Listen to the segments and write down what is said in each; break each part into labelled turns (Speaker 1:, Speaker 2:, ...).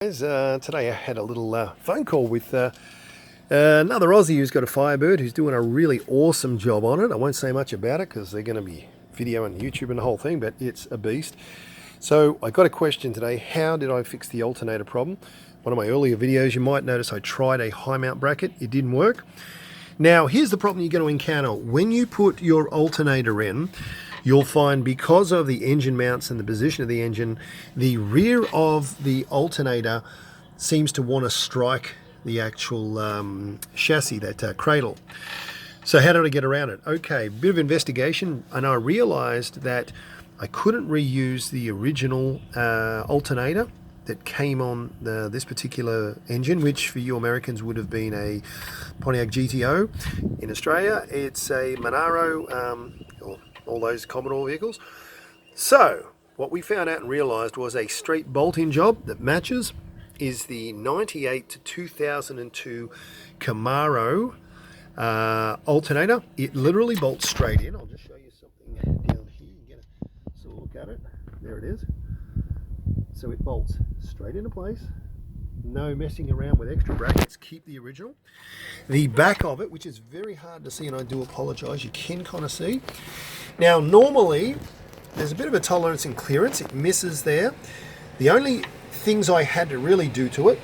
Speaker 1: Today I had a little phone call with another Aussie who's got a Firebird who's doing a really awesome job on it. I won't say much about it because they're going to be video and YouTube and the whole thing, but it's a beast. So I got a question today: how did I fix the alternator problem? One of my earlier videos, you might notice I tried a high mount bracket. It didn't work. Now here's the problem you're going to encounter when you put your alternator in. You'll find, because of the engine mounts and the position of the engine, the rear of the alternator seems to want to strike the actual chassis, that cradle. So how did I get around it? Okay, a bit of investigation, and I realized that I couldn't reuse the original alternator that came on this particular engine, which for you Americans would have been a Pontiac GTO. In Australia, it's a Monaro, or all those Commodore vehicles. So what we found out and realized was a straight bolt-in job that matches is the 98 to 2002 Camaro alternator. It literally bolts straight in. I'll just show you something down here. You get a sort of look at it. There it is. So it bolts straight into place. No messing around with extra brackets. Keep the original. The back of it, which is very hard to see, and I do apologize, you can kind of see. Now normally there's a bit of a tolerance in clearance. It misses there. The only things I had to really do to it,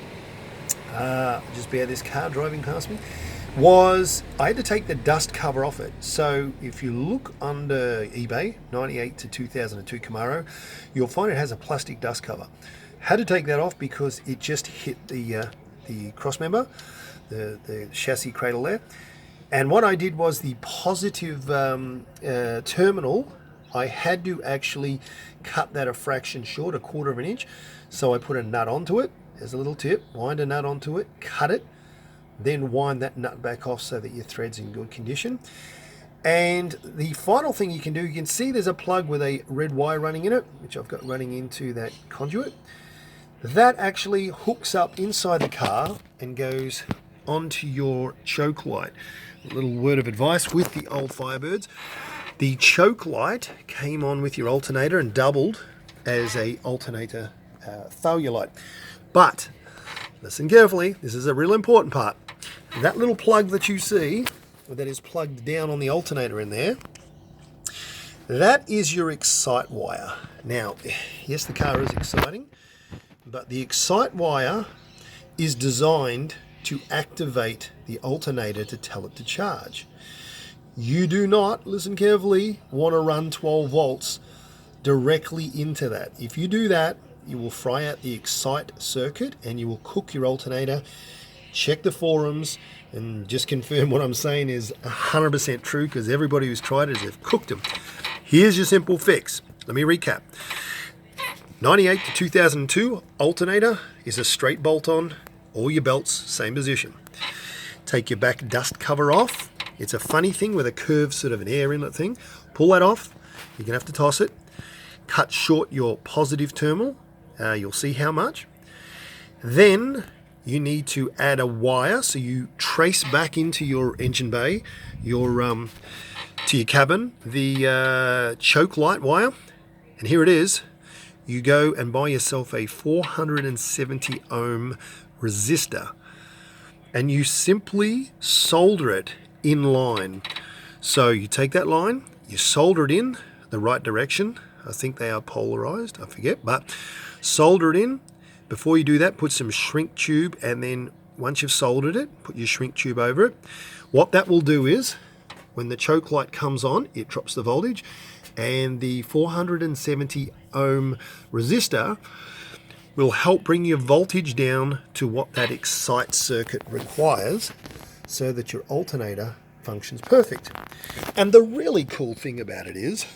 Speaker 1: just bear this car driving past me, was I had to take the dust cover off it. So if you look under eBay, 98 to 2002 Camaro, you'll find it has a plastic dust cover. Had to take that off because it just hit the cross member, the chassis cradle there. And what I did was the positive terminal, I had to actually cut that a fraction short, 1/4 of an inch. So I put a nut onto it. There's a little tip. Wind a nut onto it, cut it, then wind that nut back off so that your thread's in good condition. And the final thing you can do, you can see there's a plug with a red wire running in it, which I've got running into that conduit. That actually hooks up inside the car and goes onto your choke light. A little word of advice with the old Firebirds. The choke light came on with your alternator and doubled as a alternator failure light. But listen carefully, this is a real important part. That little plug that you see that is plugged down on the alternator in there, that is your excite wire. Now, yes, the car is exciting, but the excite wire is designed to activate the alternator to tell it to charge. You do not, listen carefully, want to run 12 volts directly into that. If you do that, you will fry out the excite circuit and you will cook your alternator. Check the forums and just confirm what I'm saying is 100% true, because everybody who's tried it has cooked them. Here's your simple fix. Let me recap. 98 to 2002 alternator is a straight bolt on, all your belts, same position. Take your back dust cover off. It's a funny thing with a curved sort of an air inlet thing. Pull that off. You're going to have to toss it. Cut short your positive terminal. You'll see how much. Then you need to add a wire, so you trace back into your engine bay, to your cabin, the choke light wire, and here it is. You go and buy yourself a 470 ohm resistor, and you simply solder it in line. So you take that line, you solder it in the right direction. I think they are polarized, I forget, but solder it in. Before you do that, put some shrink tube, and then once you've soldered it, put your shrink tube over it. What that will do is, when the choke light comes on, it drops the voltage, and the 470 ohm resistor will help bring your voltage down to what that excite circuit requires so that your alternator functions perfect. And the really cool thing about it is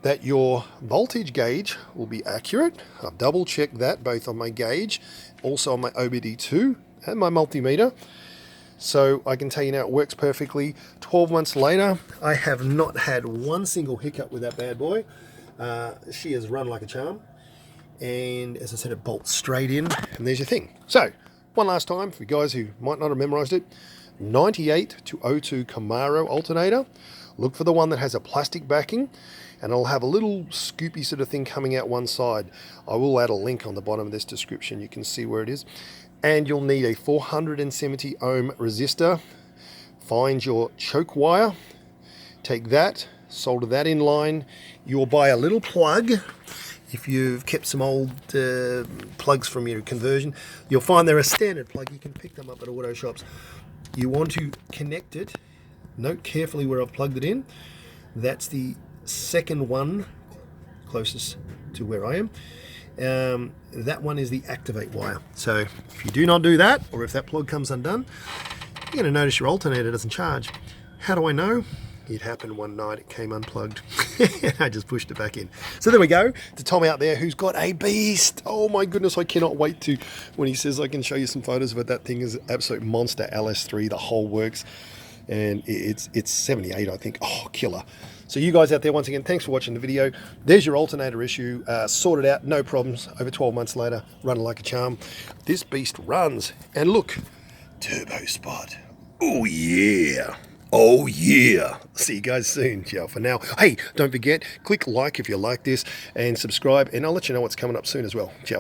Speaker 1: that your voltage gauge will be accurate. I've double checked that both on my gauge, also on my OBD2 and my multimeter. So I can tell you now it works perfectly. 12 months later, I have not had one single hiccup with that bad boy. She has run like a charm. And as I said, it bolts straight in, and there's your thing. So, one last time for you guys who might not have memorized it, 98 to 02 Camaro alternator, Look for the one that has a plastic backing, and it'll have a little scoopy sort of thing coming out one side. I will add a link on the bottom of this description. You can see where it is. And you'll need a 470 ohm resistor. Find your choke wire, take that, solder that in line. You'll buy a little plug. If you've kept some old plugs from your conversion, you'll find they're a standard plug. You can pick them up at auto shops. You want to connect it. Note carefully where I've plugged it in. That's the second one closest to where I am. That one is the activate wire. So if you do not do that, or if that plug comes undone, you're going to notice your alternator doesn't charge. How do I know? It happened one night, it came unplugged. I just pushed it back in. So there we go, to Tom out there who's got a beast. Oh my goodness, I cannot wait to, when he says I can show you some photos of it. That thing is an absolute monster, LS3, the whole works. And it's 78, I think. Oh, killer. So you guys out there, once again, thanks for watching the video. There's your alternator issue, sorted out, no problems. Over 12 months later, running like a charm. This beast runs. And look, turbo spot. Oh yeah. Oh yeah. See you guys soon. Ciao for now. Hey, don't forget, click like if you like this and subscribe, and I'll let you know what's coming up soon as well. Ciao.